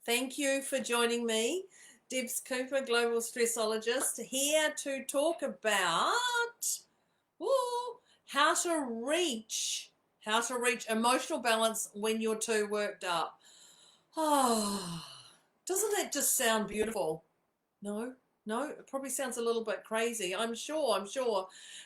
Thank you for joining me, Debs Cooper, Global Stressologist, here to talk about ooh, how to reach emotional balance when you're too worked up. Oh, doesn't that just sound beautiful? No, it probably sounds a little bit crazy. I'm sure.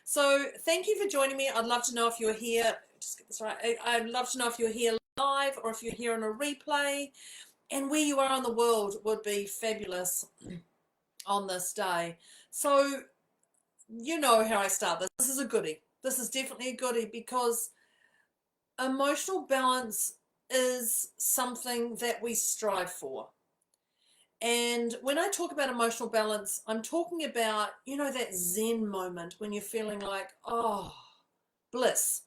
So thank you for joining me. I'd love to know if you're here. Just get this right. I'd love to know if you're here live or if you're here on a replay. And where you are in the world would be fabulous on this day. So, you know how I start this. This is a goodie. This is definitely a goodie because emotional balance is something that we strive for. And when I talk about emotional balance, I'm talking about, that Zen moment when you're feeling like, oh, bliss.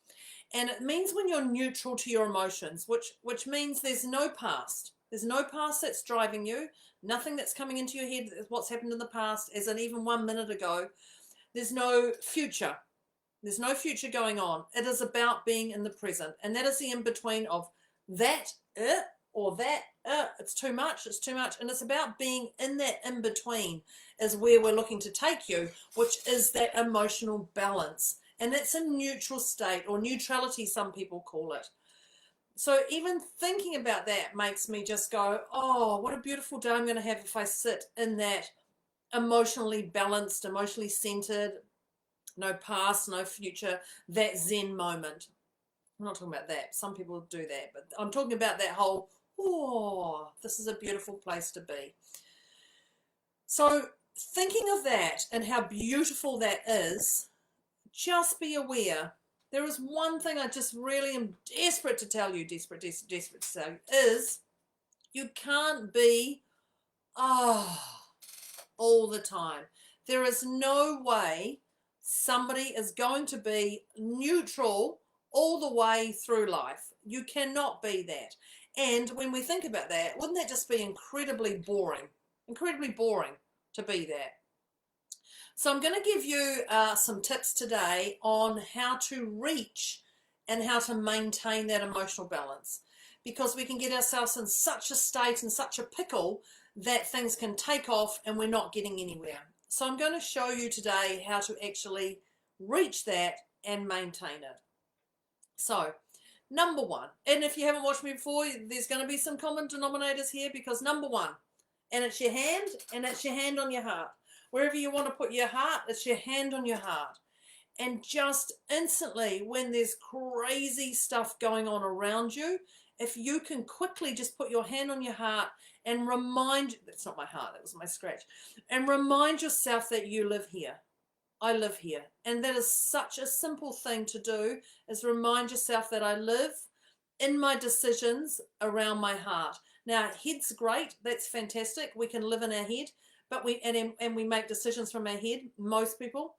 And it means when you're neutral to your emotions, which means there's no past. There's no past that's driving you. Nothing that's coming into your head is what's happened in the past, as in even 1 minute ago. There's no future. There's no future going on. It is about being in the present. And that is the in-between of that, or that, it's too much. And it's about being in that in-between is where we're looking to take you, which is that emotional balance. And that's a neutral state, or neutrality, some people call it. So even thinking about that makes me just go, oh, what a beautiful day I'm going to have if I sit in that emotionally balanced, emotionally centered, no past, no future, that Zen moment. I'm not talking about that. Some people do that, but I'm talking about that whole, oh, this is a beautiful place to be. So thinking of that and how beautiful that is, just be aware. There is one thing I just really am desperate to tell you, desperate to tell you, is you can't be, all the time. There is no way somebody is going to be neutral all the way through life. You cannot be that. And when we think about that, wouldn't that just be incredibly boring? Incredibly boring to be that. So I'm going to give you some tips today on how to reach and how to maintain that emotional balance, because we can get ourselves in such a state and such a pickle that things can take off and we're not getting anywhere. So I'm going to show you today how to actually reach that and maintain it. So number one, and if you haven't watched me before, there's going to be some common denominators here, because number one, and it's your hand, and it's your hand on your heart. Wherever you want to put your heart, it's your hand on your heart. And just instantly, when there's crazy stuff going on around you, if you can quickly just put your hand on your heart and that's not my heart, that was my scratch, and remind yourself that you live here. I live here. And that is such a simple thing to do, is remind yourself that I live in my decisions around my heart. Now, head's great. That's fantastic. We can live in our head, but we make decisions from our head, most people.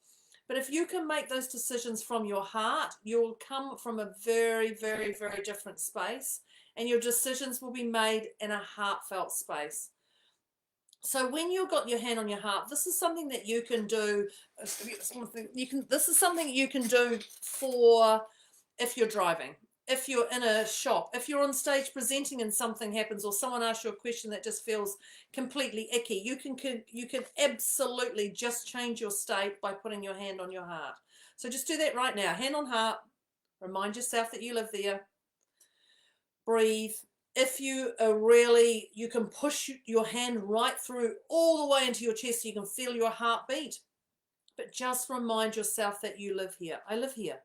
But if you can make those decisions from your heart, you'll come from a very, very, very different space, and your decisions will be made in a heartfelt space. So when you've got your hand on your heart, this is something that you can do. This is something you can do for if you're driving, if you're in a shop, if you're on stage presenting and something happens, or someone asks you a question that just feels completely icky. You can absolutely just change your state by putting your hand on your heart. So just do that right now. Hand on heart. Remind yourself that you live there. Breathe. If you you can push your hand right through all the way into your chest so you can feel your heartbeat. But just remind yourself that you live here. I live here.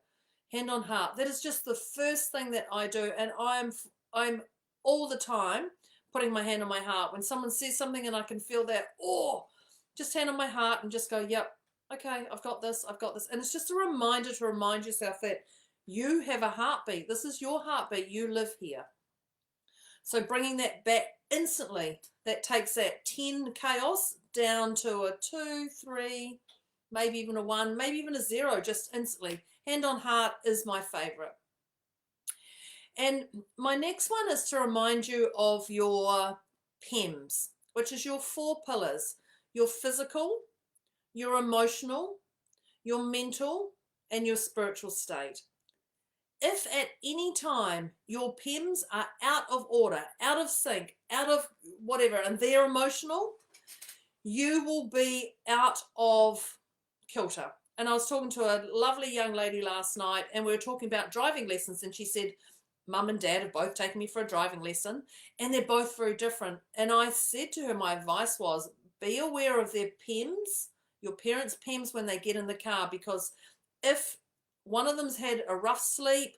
Hand on heart. That is just the first thing that I do, and I'm all the time putting my hand on my heart. When someone says something and I can feel that, just hand on my heart and just go, yep, okay, I've got this. And it's just a reminder to remind yourself that you have a heartbeat. This is your heartbeat. You live here. So bringing that back instantly, that takes that 10 chaos down to a 2, 3, maybe even a 1, maybe even a 0, just instantly. Hand on heart is my favorite. And my next one is to remind you of your PEMS, which is your 4 pillars: your physical, your emotional, your mental, and your spiritual state. If at any time your PEMS are out of order, out of sync, out of whatever, and they're emotional, you will be out of kilter. And I was talking to a lovely young lady last night, and we were talking about driving lessons, and she said, Mum and Dad have both taken me for a driving lesson, and they're both very different. And I said to her, my advice was, be aware of their PEMS, your parents' PEMS, when they get in the car, because if one of them's had a rough sleep,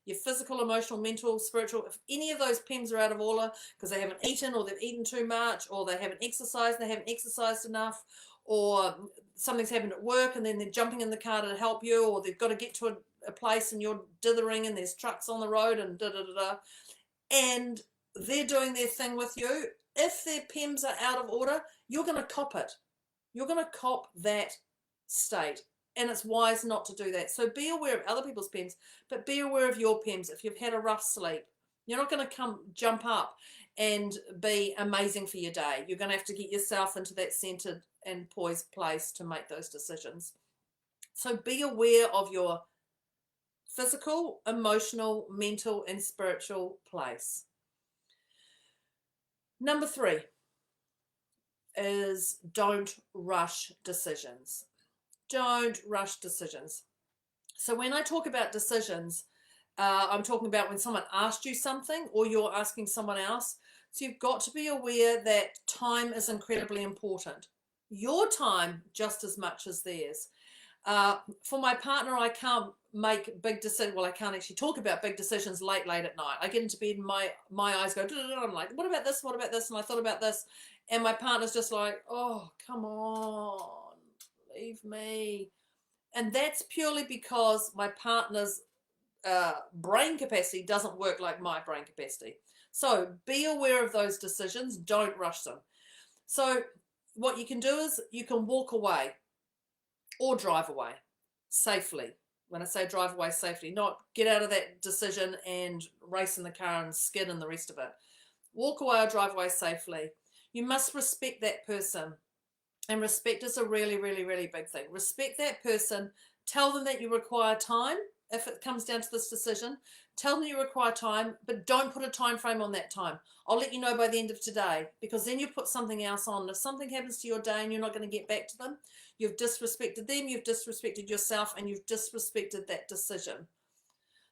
your physical, emotional, mental, spiritual, if any of those PEMS are out of order because they haven't eaten, or they've eaten too much, or they haven't exercised, enough, or something's happened at work and then they're jumping in the car to help you, or they've got to get to a place and you're dithering and there's trucks on the road and da-da-da-da, and they're doing their thing with you, if their PEMS are out of order, you're going to cop it. You're going to cop that state. And it's wise not to do that. So be aware of other people's PEMS, but be aware of your PEMS. If you've had a rough sleep, you're not going to jump up and be amazing for your day. You're going to have to get yourself into that centered and poised place to make those decisions. So be aware of your physical, emotional, mental, and spiritual place. Number 3 is don't rush decisions. Don't rush decisions. So when I talk about decisions, I'm talking about when someone asked you something or you're asking someone else. So you've got to be aware that time is incredibly important. Your time just as much as theirs. For my partner, I can't make big decisions. Well, I can't actually talk about big decisions late at night. I get into bed and my eyes go, I'm like, what about this? What about this? And I thought about this. And my partner's just like, oh, come on, leave me. And that's purely because my partner's brain capacity doesn't work like my brain capacity. So be aware of those decisions. Don't rush them. So what you can do is you can walk away or drive away safely. When I say drive away safely, not get out of that decision and race in the car and skid and the rest of it. Walk away or drive away safely. You must respect that person. And respect is a really, really, really big thing. Respect that person. Tell them that you require time. If it comes down to this decision, tell them you require time, but don't put a time frame on that time. I'll let you know by the end of today, because then you put something else on. If something happens to your day and you're not going to get back to them, you've disrespected them, you've disrespected yourself, and you've disrespected that decision.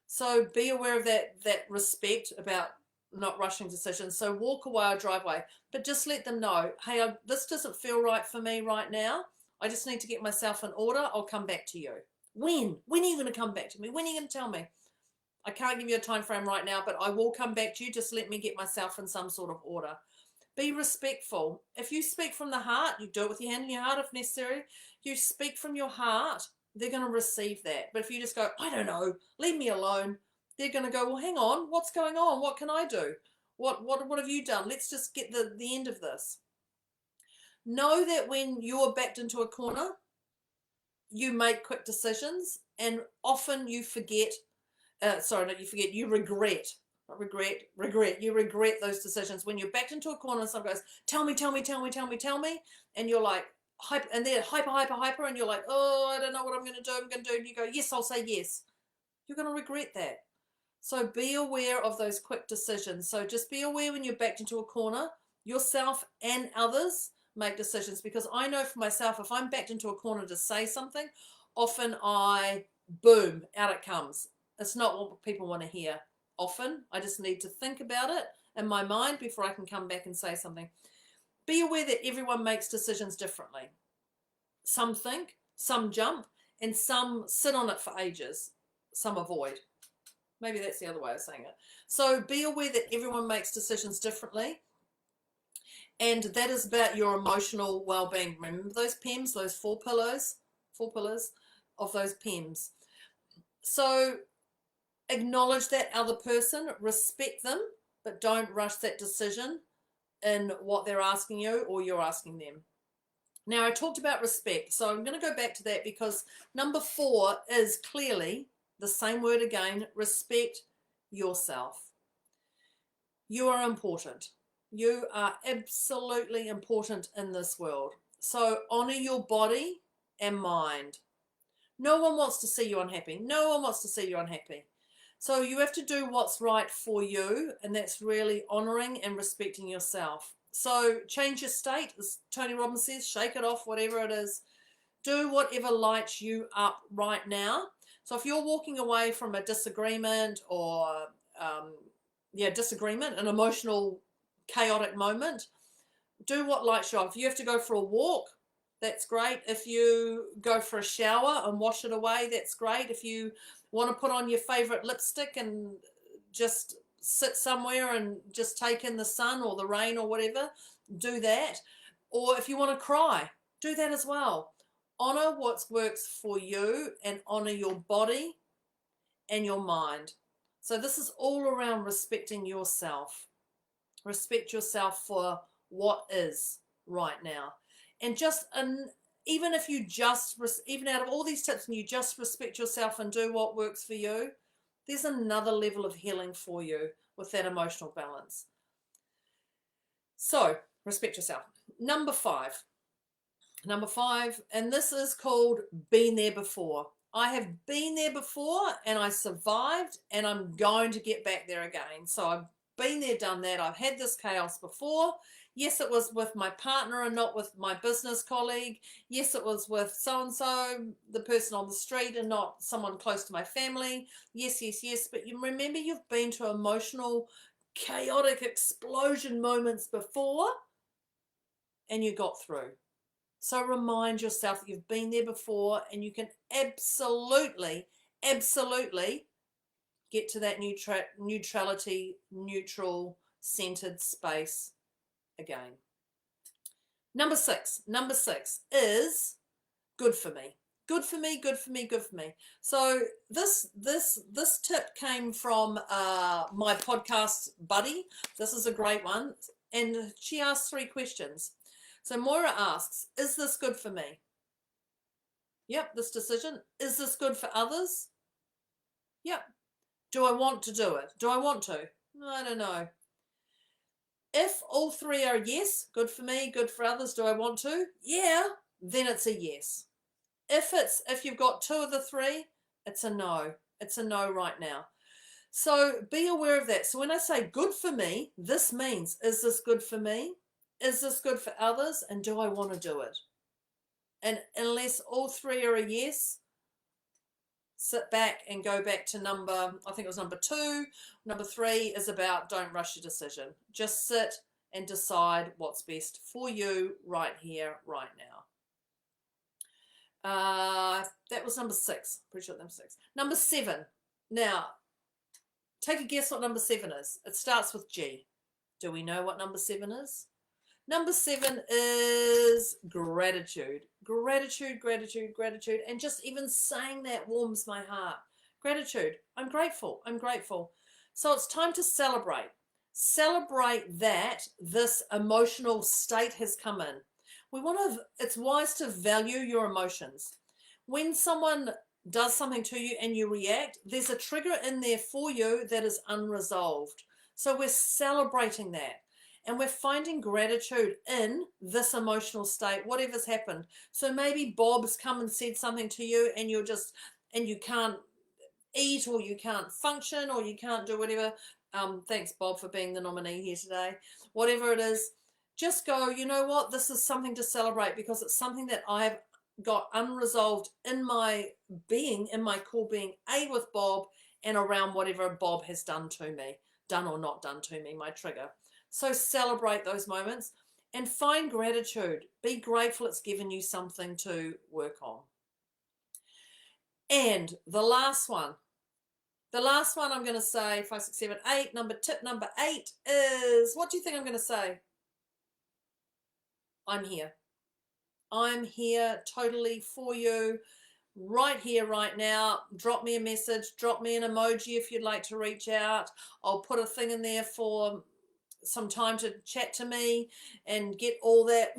So be aware of that respect about not rushing decisions. So walk away or drive away, but just let them know, hey, this doesn't feel right for me right now. I just need to get myself in order. I'll come back to you. When are you going to come back to me? When are you going to tell me? I can't give you a time frame right now, but I will come back to you. Just let me get myself in some sort of order. Be respectful. If you speak from the heart, you do it with your hand in your heart if necessary. You speak from your heart, they're going to receive that. But if you just go, I don't know, leave me alone, they're going to go, well, hang on, what's going on? What can I do? What have you done? Let's just get the end of this. Know that when you're backed into a corner, you make quick decisions, and often you forget, you regret. Not regret. You regret those decisions. When you're backed into a corner and someone goes, tell me, and you're like, and they're hyper, and you're like, oh, I don't know what I'm going to do, and you go, yes, I'll say yes. You're going to regret that. So be aware of those quick decisions. So just be aware when you're backed into a corner, yourself and others make decisions, because I know for myself, if I'm backed into a corner to say something, often boom, out it comes. It's not what people want to hear. Often I just need to think about it in my mind before I can come back and say something. Be aware that everyone makes decisions differently. Some think, some jump, and some sit on it for ages. Some avoid. Maybe that's the other way of saying it. So be aware that everyone makes decisions differently. And that is about your emotional well-being. Remember those PEMS, those four pillars of those PEMS. So acknowledge that other person, respect them, but don't rush that decision in what they're asking you or you're asking them. Now, I talked about respect, so I'm going to go back to that, because number 4 is clearly the same word again: respect yourself. You are important. You are absolutely important in this world. So honor your body and mind. No one wants to see you unhappy. No one wants to see you unhappy. So you have to do what's right for you, and that's really honoring and respecting yourself. So change your state, as Tony Robbins says, shake it off, whatever it is. Do whatever lights you up right now. So if you're walking away from a disagreement or disagreement, an emotional, chaotic moment, do what lights you up. If you have to go for a walk, that's great. If you go for a shower and wash it away, that's great. If you want to put on your favorite lipstick and just sit somewhere and just take in the sun or the rain or whatever, do that. Or if you want to cry, do that as well. Honor what works for you and honor your body and your mind. So this is all around respecting yourself. Respect yourself for what is right now. And even if you even out of all these tips and you just respect yourself and do what works for you, there's another level of healing for you with that emotional balance. So respect yourself. Number five, and this is called been there before. I have been there before and I survived, and I'm going to get back there again. So I've been there, done that. I've had this chaos before. Yes, it was with my partner and not with my business colleague. Yes, it was with so-and-so, the person on the street, and not someone close to my family. Yes, yes, yes. But you remember, you've been to emotional, chaotic explosion moments before and you got through. So remind yourself that you've been there before, and you can absolutely, absolutely get to that neutrality, neutral, centered space again. Number six is good for me. Good for me, good for me, good for me. So this tip came from my podcast buddy. This is a great one. And she asked 3 questions. So Moira asks, is this good for me? Yep, this decision. Is this good for others? Yep. Do I want to do it? Do I want to? I don't know. If all 3 are yes, good for me, good for others, do I want to? Yeah, then it's a yes. If you've got 2 of the 3, it's a no. It's a no right now. So be aware of that. So when I say good for me, this means, is this good for me? Is this good for others? And do I want to do it? And unless all 3 are a yes, sit back and go back to I think it was number 2. Number 3 is about don't rush your decision. Just sit and decide what's best for you right here, right now. That was number 6. Pretty sure number 6. Number 7. Now, take a guess what number 7 is. It starts with G. Do we know what number 7 is? Number 7 is gratitude. Gratitude, gratitude, gratitude. And just even saying that warms my heart. Gratitude. I'm grateful. I'm grateful. So it's time to celebrate. Celebrate that this emotional state has come in. It's wise to value your emotions. When someone does something to you and you react, there's a trigger in there for you that is unresolved. So we're celebrating that. And we're finding gratitude in this emotional state, whatever's happened. So maybe Bob's come and said something to you, and you can't eat, or you can't function, or you can't do whatever. Thanks, Bob, for being the nominee here today. Whatever it is, just go, you know what? This is something to celebrate, because it's something that I've got unresolved in my being, in my core being, with Bob, and around whatever Bob has done to me, done or not done to me, my trigger. So celebrate those moments and find gratitude. Be grateful it's given you something to work on. And the last one I'm going to say, 5, 6, 7, 8, tip number 8 is, what do you think I'm going to say? I'm here. I'm here totally for you, right here, right now. Drop me a message, drop me an emoji if you'd like to reach out. I'll put a thing in there for some time to chat to me and get all that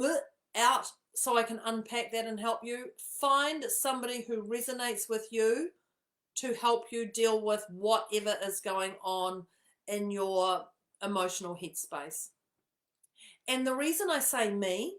out so I can unpack that and help you. Find somebody who resonates with you to help you deal with whatever is going on in your emotional headspace. And the reason I say me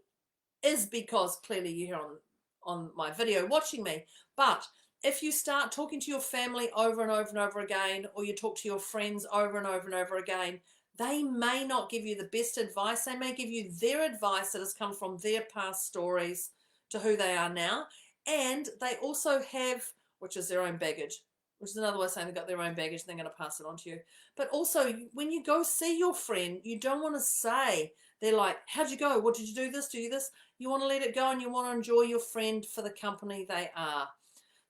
is because clearly you're on my video watching me, but if you start talking to your family over and over and over again, or you talk to your friends over and over and over again, they may not give you the best advice. They may give you their advice that has come from their past stories to who they are now. And they also have, which is their own baggage, which is another way of saying they've got their own baggage and they're going to pass it on to you. But also, when you go see your friend, you don't want to say, they're like, how'd you go? What did you do this? Do you this? You want to let it go and you want to enjoy your friend for the company they are.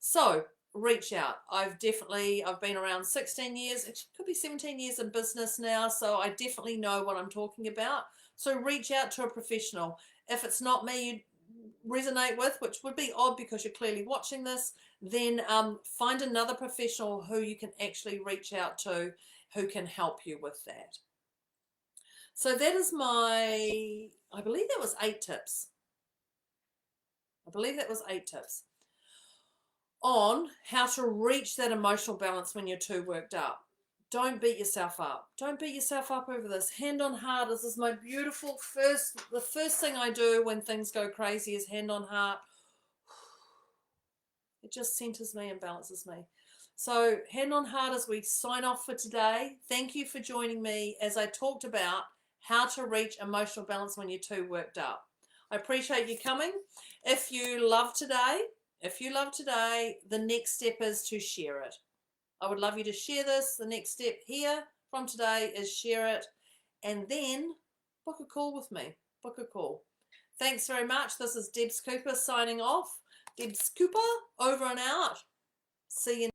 So reach out. I've been around 16 years, it could be 17 years in business now, so I definitely know what I'm talking about. So reach out to a professional. If it's not me you resonate with, which would be odd because you're clearly watching this, then find another professional who you can actually reach out to, who can help you with that. So that is I believe that was 8 tips. On how to reach that emotional balance when you're too worked up. Don't beat yourself up. Don't beat yourself up over this. Hand on heart, this is my beautiful the first thing I do when things go crazy is hand on heart. It just centers me and balances me. So hand on heart as we sign off for today. Thank you for joining me as I talked about how to reach emotional balance when you're too worked up. I appreciate you coming. If you love today, the next step is to share it. I would love you to share this. The next step here from today is share it, and then book a call with me. Book a call. Thanks very much. This is Debs Cooper signing off. Debs Cooper, over and out. See you